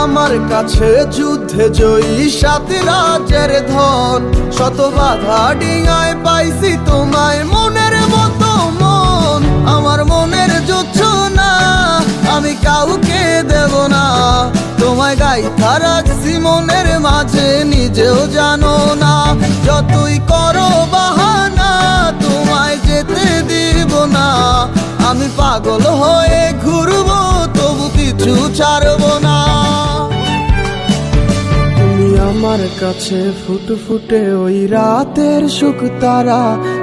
আমার কাছে যুদ্ধে জয়ী সাত রাজের ধন, শত বাধা ডিঙায় পাইছি তোমায় মনের মতো মন। আমার মনের জোছনা আমি কাউকে দেব না, তোমায় গাইথা রাখছি মনের মাঝে নিজেও জানো না। যতই করো বাহানা তোমায় যেতে দিব না, আমি পাগল হয়ে ঘুরবো তবু কিছু ছাড়বো না। তুমি আমার কাছে ফুটফুটে ওই রাতের সুখ তারা,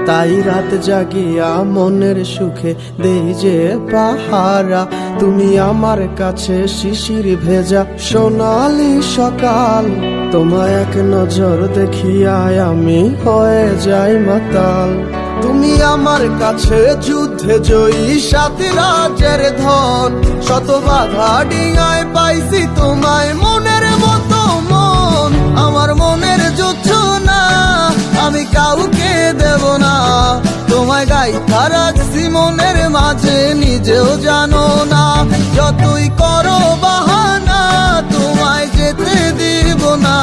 তাই রাত জাগিয়া মনের সুখে দেই যে পাহারা। তুমি আমার কাছে শিশির ভেজা সোনালি সকাল, তোমায় এক নজর দেখিয়ায় আমি হয়ে যাই মাতাল। তুমি আমার কাছে যুদ্ধে জয়ী সাত রাজের ধন, শত বাধা ডিঙায় পাইছি তোমায় মনের মতো মন। আমার মনের জোছনা আমি কাউকে দেব না, তোমায় গাইথা রাখছি মনের মাঝে নিজেও জানো না। যতই করো বাহানা তোমায় যেতে দিব না,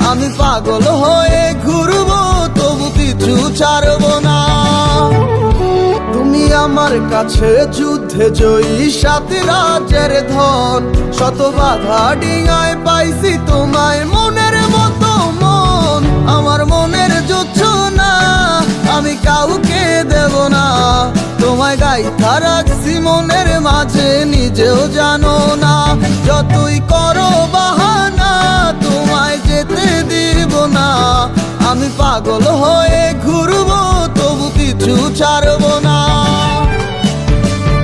আমি পাগল হয়ে ঘুরবো তবু কিছু ছাড়বো না। তুমি আমার কাছে যুদ্ধে জয়ী সাত রাজের ধন, শত বাধা ডিঙায় পাইছি তোমায় মনের মতো মন। আমার মনের জোছনা আমি কাউকে দেব না, তোমায় গাইথা রাখছি মনের মাঝে নিজেও জানো না। যতই করো বাহানা তোমায় যেতে দিব না, আমি পাগল হয়ে ঘুরবো তবু কিছু ছাড়বো না।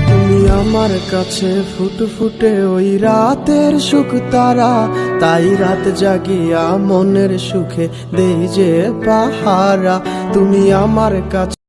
তুমি আমার কাছে ফুটফুটে ওই রাতের সুখ তারা, তাই রাত জাগিয়া মনের সুখে দেই যে পাহারা। তুমি আমার কাছে